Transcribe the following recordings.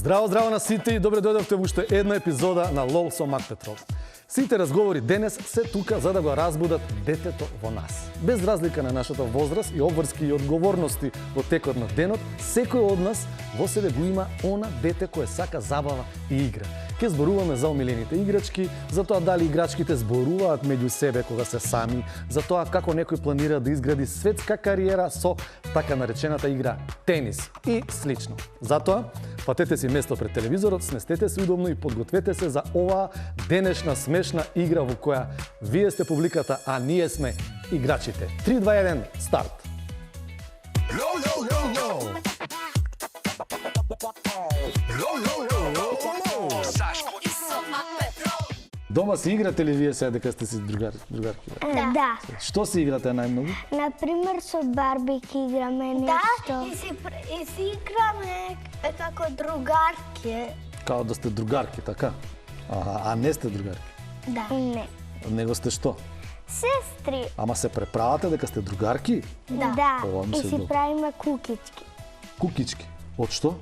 Здраво, здраво на сите и добре дојдовте во уште една епизода на LOL со Мак Петров. Сите разговори денес се тука за да го разбудат детето во нас. Без разлика на нашата возраст и обврски и одговорности во текот на денот, секој од нас во себе го има она дете кое сака забава и игра. Ке зборуваме за омилените играчки, за тоа дали играчките зборуваат меѓу себе кога се сами, за тоа како некој планира да изгради светска кариера со така наречената игра тенис и слично. Затоа, патете си место пред телевизорот, сместете се удобно и подгответе се за оваа денешна смешна игра во која вие сте публиката, а ние сме играчите. 3, 2, 1, старт! Дома си играте ли вие сега дека сте си другарки? Да. Што си играте најмногу? Например, со барбики играме нешто. Да, и си играме како другарки. Као да сте другарки, така? А не сте другарки? Да. Не. Него сте што? Сестри. Ама се преправате дека сте другарки? Да. Ова ми И се си добро. правиме кукички. Кукички. Од што?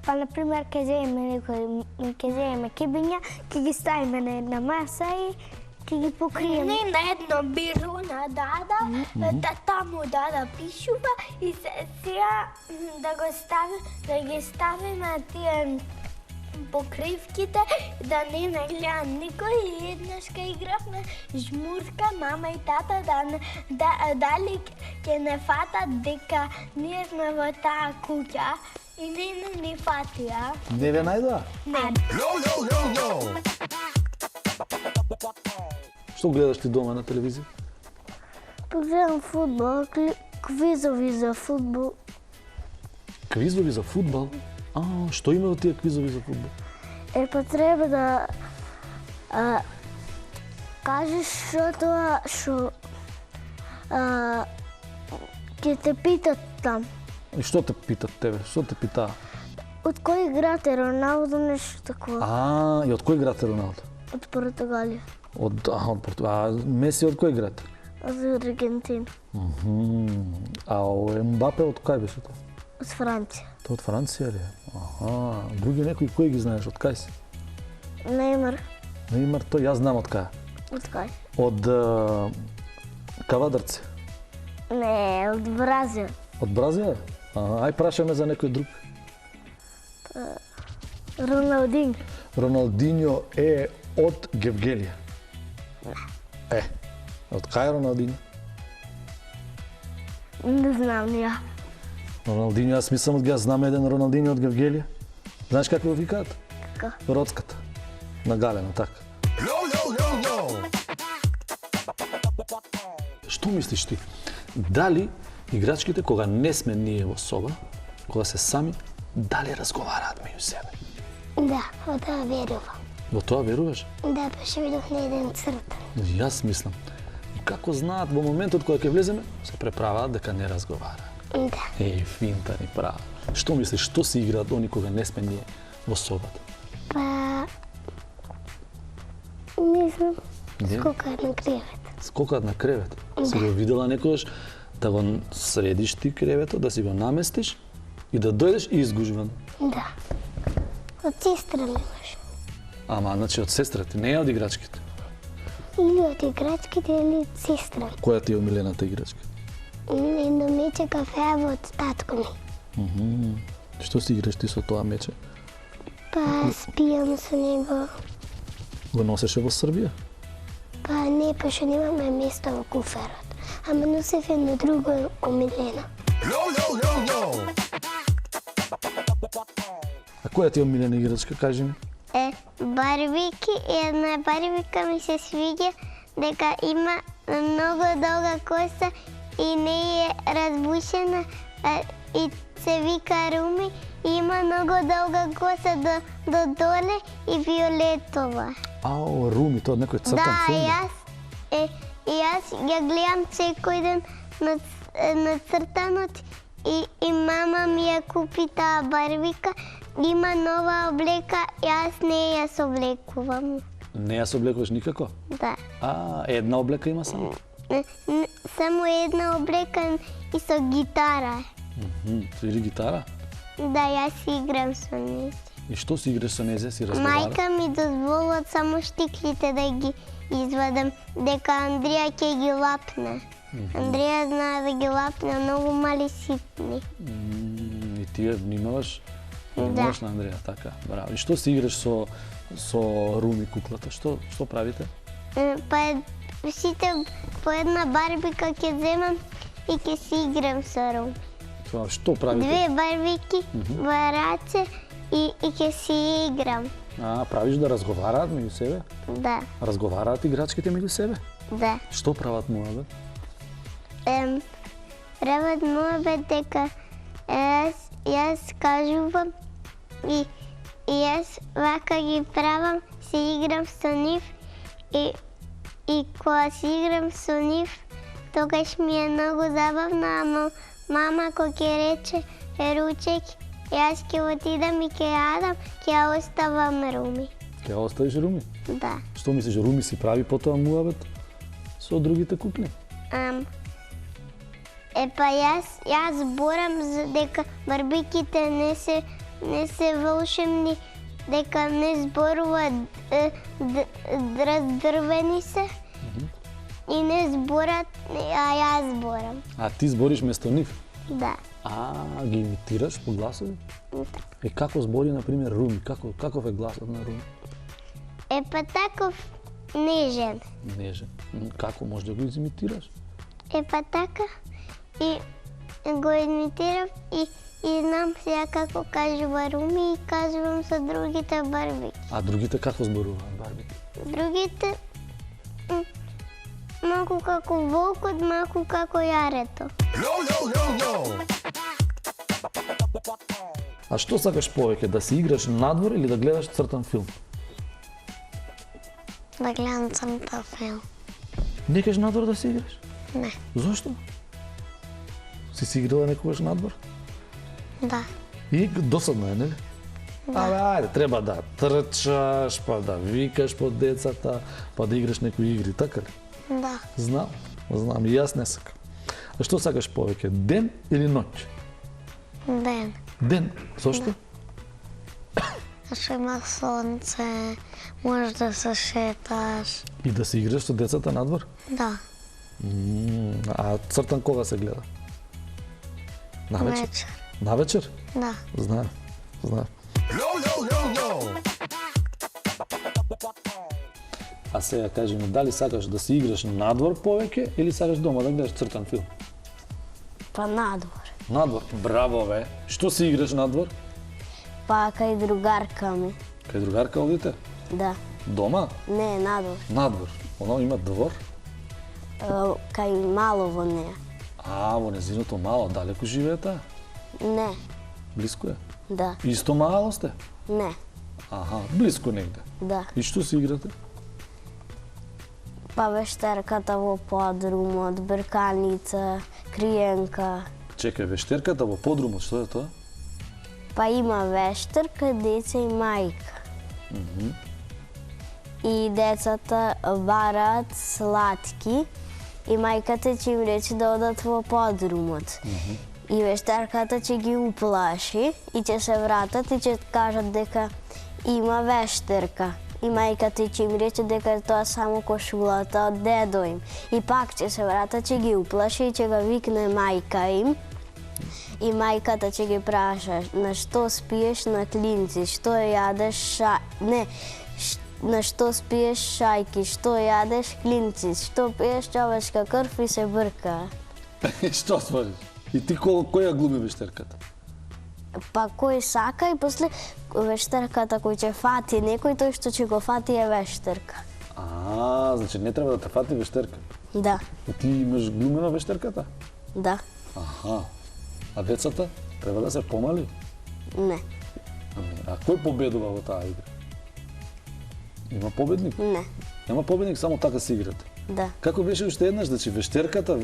Па, например, ке земеме кебиња, ке ги ставиме на една маса и ке ги покриеме. Не на едно биру на дада, таму дада пишува и сега да ги ставиме тие покривките, да не гледа никој и еднаш ке игравме жмурка, мама и тата, дали ке не фатат дека ние сме во таа куќа и не ни фатија. Не ве најдоа? Не. Што гледаш ти дома на телевизија? Гледам фудбал, квизови за фудбал. Квизови за фудбал? Што има во тие квизови за фудбал? Па треба да кажеш што тоа што ќе те питат там. И што те питат тебе? Што те питаа? Од кој играте Роналдо, нешто такво? И од кој играте Роналдо? Од Португалија. Од Португалија. Меси од кој играте? Од Аргентина. А Мбапе од кај беше тоа? Од Франција. Тоа од Франција ли? Други некои кои ги знаеш, од кај си? Неймар. Неймар, тој јас знам од кај. Од кај? Од Кавадарци. Не, од Бразил. Од Бразил? Ај прашаме за некој друг. Роналдин. Роналдиньо е од Гевгелија. Од кај Роналдиньо? Не знам ни ја. Роналдиньо, јас мислам од знам еден Роналдиньо од Гевгелија. Знаеш како го викаат? Како? Роцката. На Галена, така. Што мислиш ти? Дали играчките кога не сме ние во соба, кога се сами, дали разговараат меѓу себе? Да, во тоа верувам. Во тоа веруваш? Да, беше видов на еден цртан. Јас мислам. Како знаат во моментот кога ќе влеземе, се преправаат дека не разговараат. Да. Финта ни права. Што мислиш, што се играат они кога не сме ние во собата? Па... Не знам. Не? Скокаат на кревет. Скокаат на кревет. Си го видела некогаш да го средиш ти креветот, да си го наместиш и да дојдеш и изгужван. Да. Од сестра ми имаш. Значи од сестрата, не од играчките. Или од играчките, или од сестра. Која ти е омилената играчка? Едно мече кафеа од татко ми. Што си играш ти со тоа мече? Па спијам со него. Го носеше во Србија? Па не, пошто немаме место во куферот. Ама носев едно друго омилено. А која ти е омилена играчка, кажи ми? Барбики, една барбика ми се свиѓа дека има многу долга коса и не е разбушена и се вика Руми и има многу долга коса до доле и виолетова. Руми, тоа некој цртан филм? Јас ја гледам секој ден на цртанот и мама ми ја купи таа барбика. Има нова облека, јас не ја соблекувам. Не ја соблекуваш никако? Да. Една облека има само? Само една облека и со гитара. Свири гитара? Да, јас играм со неси. И што си играш со незе, си разговара? Мајка ми дозволува само штиклите да ги извадам, дека Андрија ќе ги лапне. Андрија знае да ги лапне, многу мали ситни. И ти ја внимаваш? Да. Внимаваш на Андрија, така, браво. И што си играш со Руми куклата? Што правите? Па сите по една барбика ќе земам и ќе си играм со Руми. Тоа, што правите? Две барбики во раце и ќе си играм. Правиш да разговараат меѓу себе? Да, Разговараат играчките меѓу себе? да. Што прават муабет? Прават муабет дека јас кажувам и јас вака ги правам, се играм со нив и кога се играм со нив, тогаш ми е многу забавно, ама мама кога ќе рече ручек, јас ќе отидам и ќе јадам, ќе ја оставам Руми. Ќе ја оставиш Руми? Да. Што мислиш, Руми си прави потоа муабет со другите кукли? Па јас зборам за дека барбиките не се волшебни, дека не зборуваат, раздрвени се и не зборат, а јас зборам. А ти збориш место нив? Да. Ги имитираш по гласови? И како збори, например, Руми? Каков е гласот на Руми? Па таков нежен. Нежен. Како може да го изимитираш? Па така и го имитирам и знам сега како кажува Руми и кажувам со другите барбики. А другите како зборуваат барбите? Другите малку како волкот, малку како јарето. А што сакаш повеќе, да си играш надвор или да гледаш цртан филм? Да гледам цртан филм. Не кажеш надвор да си играш? Не. Зошто? Си играла некогаш надвор? Да. И досадно е, нели? Ајде, треба да трчаш, па да викаш по децата, па да играш некои игри, така ли? Да. Знам, и јас не сакам. А што сакаш повеќе, ден или ноќ? Ден. Ден, зошто? Зашто има сонце, можеш да се шеташ. И да се играш со децата надвор? Да. А цртан кога се гледа? Навечер? Вечер. Навечер? Да. Знаем. А сега кажи ми, дали сакаш да си играш надвор повеќе или сакаш дома да гледаш цртан филм? Па надвор. Надвор, браво бе. Што си играш надвор? Па кај другарка ми. Кај другарка одите? Да. Дома? Не, надвор. Надвор. Оно има двор? Кај мало во неја. Во незиното мало, далеку живее таа? Не. Блиско е? Да. Исто мало сте? Не. Блиско негде. Да. И што си играте? Па вештерката во подрумот, брканица, криенка. Чекај, вештерката во подрумот, што е тоа? Па има вештерка, деца и мајка. И децата бараат сладки и мајката ќе им рече да одат во подрумот. И вештерката ќе ги уплаши и ќе се вратат и ќе кажат дека има вештерка. И мајката ќе им рече дека тоа само кошулата од дедо им. И пак ќе се вратат, ќе ги уплаши и ќе га викне мајка им. И мајката ќе ги праша на што спиеш на клинци, што јадеш на што спиеш шајки, што јадеш клинци, што пиеш човечка крв и се брка. Што свариш? И ти која глуми вештерката? Па кој сака и после вештерката кој ќе фати некој, тој што ќе го фати е вештерка. Значи не треба да те фати вештерка. Да. И ти имаш глумена вештерката? Да. А децата треба да се помали? Не. А кој победува во таа игра? Има победник? Не. Нема победник, само така се играте. Да. Како беше уште еднаш, значи вештерката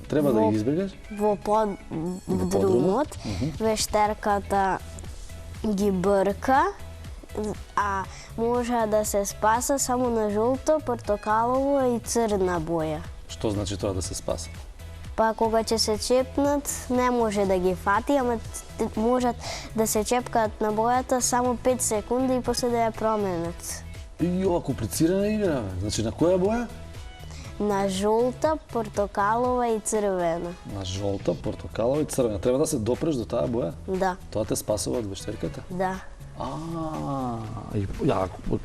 треба да ги избегаш? Во подрумот вештерката ги брка, а може да се спаса само на жолто, портокалово и црна боја. Што значи тоа да се спаса? Па кога ќе се чепнат, не може да ги фати, ама можат да се чепкаат на бојата само 5 секунди и после да ја променат. И ова комплицирана игра, бе. Значи на која боја? На жолта, портокалова и црвена. На жолта, портокалова и црвена. Треба да се допреш до таа боја? Да, Тоа те спасува од вештерката? да.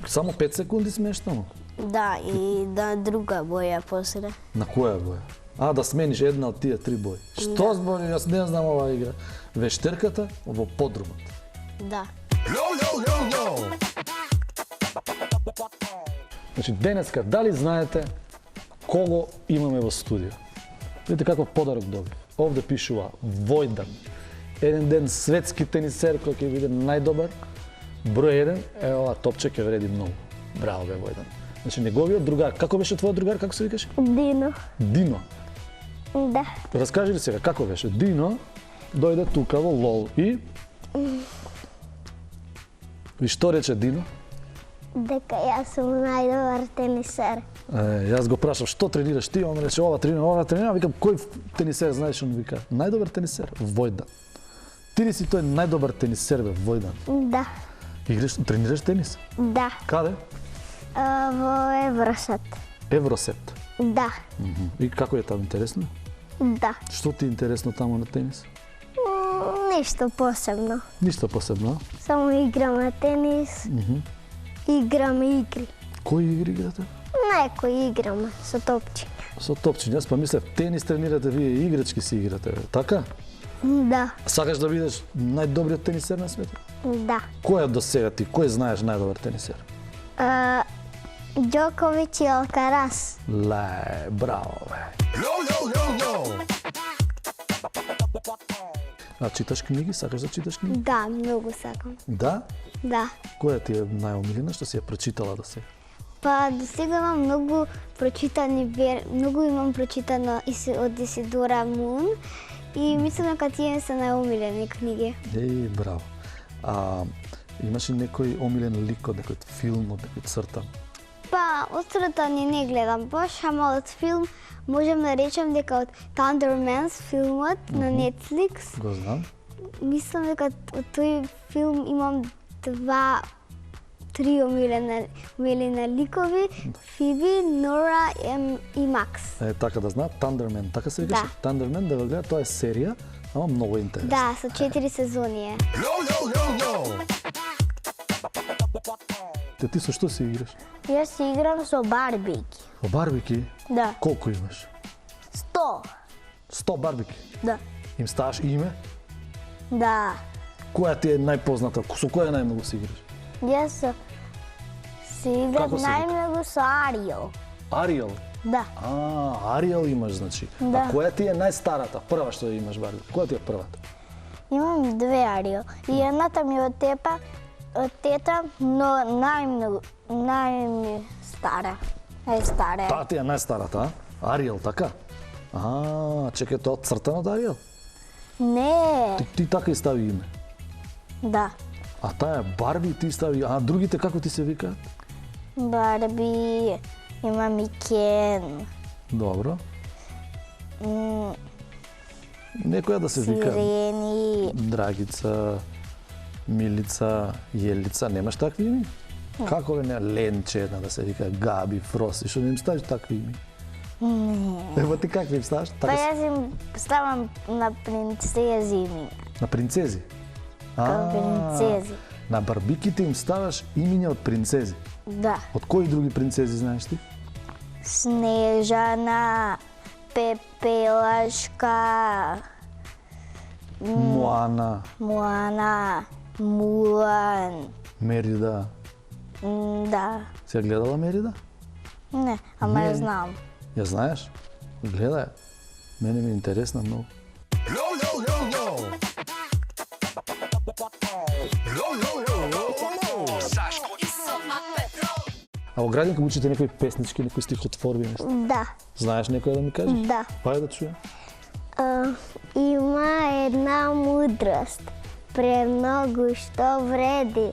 Само 5 секунди смештано. Да, и да друга боја после. На која боја? Да смениш една од тие 3 бои. Што збори, јас не знам оваа игра. Вештерката во подрумот. Да. Значи, денеска, дали знаете кого имаме во студио? Видите каков подарок добив. Овде пишува Војдан. Еден ден светски тенисер кој ќе биде најдобар. Број 1, ова топче ќе вреди многу. Браво бе, Војдан. Значи, неговиот другар, како беше твојот другар, како се викаше? Дино. Дино. Да. Раскажи ли сега, како беше? Дино дојде тука во ЛОЛ и што рече Дино? Дека јас сум најдобар тенисер. Јас го прашав што тренираш ти, он рече ова тренира, викам кој тенисер знаеш, он вика најдобар тенисер Војдан. Ти ли си тој најдобар тенисер бе, Војдан? Да. Играш, тренираш тенис? Да. Каде? Во Евросет. Евросет. Да. И како е таму, интересно? Да. Што ти е интересно таму на тенис? Ништо посебно. Ништо посебно. Само играме тенис. Играме игри. Кои игри играте? Некои играме со топчиња. Со топчиња, јас па мислев тенис тренирате вие, играчки си играте, бе. Така? Да. Сакаш да бидеш најдобриот тенисер на светот? Да. Кој е до сега ти? Кој знаеш најдобар тенисер? Џоковиќ и Алкарас. Ле, браво бе. А читаш книги? Сакаш да читаш книги? Да, многу сакам. Да? Да. Која ти е најомилена што си ја прочитала до сега? Па до сега имам многу прочитано од Исидора Мун и мислам дека тие се најомилени книги. Браво. Имаш ли некој омилен лик од некој филм, од некој цртан? Па, од цртани не гледам баш, ама од филм можам да речем дека од Thundermans филмот на Netflix. Го знам. Мислам дека од тој филм имам 2-3 омилени ликови, Фиби, Нора и Макс. Така да знаат, Thunderman, така се викаше? Да. Thunderman, да го гледа, тоа е серија, ама многу интересна. Да, со 4 сезони е. Ти со што си играш? Јас си играм со барбики. О барбики? Да. Колку имаш? 100. 100 барбики? Да. Им ставаш име? Да. Која ти е најпозната? Со која најмногу си играш? Јас си играм Како се вика? најмногу со Ариел. Ариел? Да. Ариел имаш, значи. Да. А која ти е најстарата? Прва што ја имаш барби? Која ти е првата? Имам 2 Ариел. И едната ми е од тета, но најстара. Најстара. Таа ти е најстарата, а? Ариел, така? Чекај, тоа цртано од Ариел? Не. Ти така и стави име. Да. А таа е Барби, ти стави... А другите како ти се викаат? Барби, имам и Кен. Добро. Некоја да се вика Сирени. Драгица, Милица, Јелица, немаш такви име? Како не, Ленче една да се вика, Габи, Фроси, што не им ставиш такви име? Не. Ева ти какви им ставаш? Па јас им ставам на принцези имиња. На принцези? Као принцези. На барбиките им ставаш имиња од принцези? Да. Од кои други принцези знаеш ти? Снежана, Пепелашка, Моана, Моана, Мулан. Мерида. Да. Си ја гледала Мерида? Не, ама Не. ја знам. Ја знаеш? Гледај. Мене ми е интересна многу. А во градинка учите некои песнички, некои стихотворби нешто? Да. Знаеш некој да ми кажеш? Да. Пајде да чујам. Има една мудрост, премногу што вреди.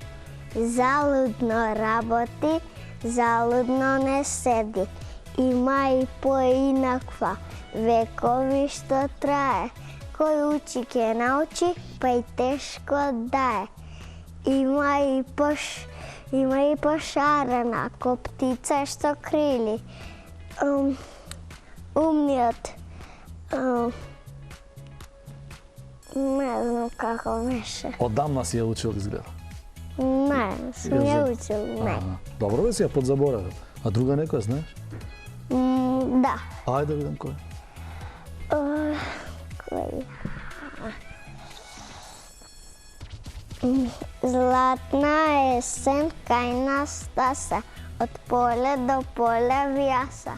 Залудно работи, залудно не седи. има и поинаква, векови што трае. Кој учи ке научи, па и тешко дае. Има и пошарена, ко птица што крили. Умниот, не знам како беше. Одамна си ја учил изгледа. Не, сум ја учил, не. Добро бе си ја подзаборавил. А друга некоја знаеш? Да. Ајде да видам кој. Кој? Златна есен кај нас таса, од поле до поле вјаса.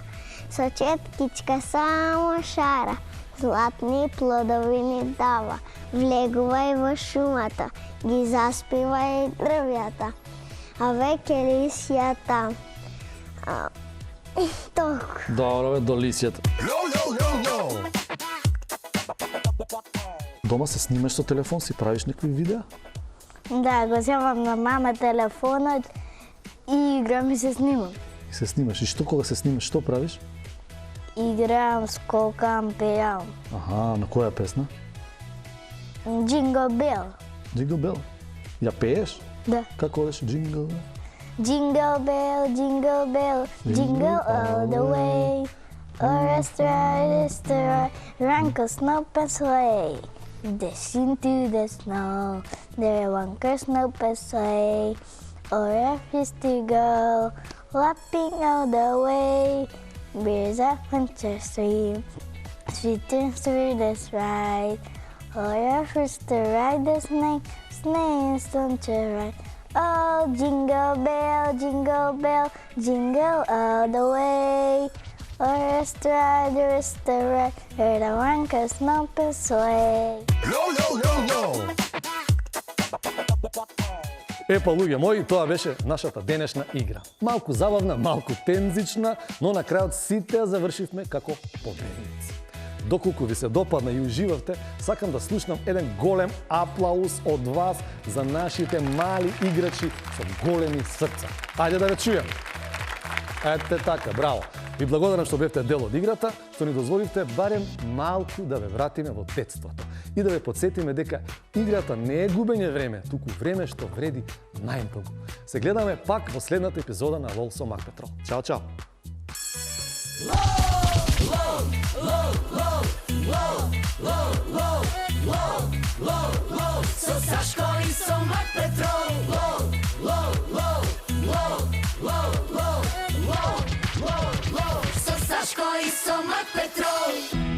Со четкичка само шара, златни плодови ни дава. Влегувај во шумата, ги заспивај дрвјата. А веќе лисјата, толку. Добро бе, до лисјата. Дома се снимаш со телефон, си правиш некои видеа? Да, го земам на мама телефонот и играм и се снимам. И се снимаш. И што кога се снимаш, што правиш? Играм, скокам, пеам. Аха, на која песна? Jingle Bell. Jingle Bell. Ја пееш? Да. Како одеш? Jingle Bell. Jingle bell, jingle bell, jingle all the way. Orchestra is the right, rankle snow and sleigh. Dash into the snow, there one snow and sleigh. Or is to go, lapping all the way. Bears up winter stream, sweet and sweet is right. Or is to ride the snake, snakes don't you ride. Oh, jingle bell, jingle all the way. Orchestra, right, hear the one snow and sleigh. Епа, луѓе мои, тоа беше нашата денешна игра. Малку забавна, малку тензична, но на крајот сите ја завршивме како победници. Доколку ви се допадна и уживавте, сакам да слушнам еден голем аплауз од вас за нашите мали играчи со големи срца. Ајде да ве чуjem. Ете така, браво. Ви благодарам што бевте дел од играта, што ни дозволивте барем малку да ве вратиме во детството и да ве подсетиме дека играта не е губење време, туку време што вреди најмногу. Се гледаме пак во следната епизода на LOL со Мак Петров. Чао, чао! Со Сашко и со Мак Петров. Со Сашко и со Мак Петров.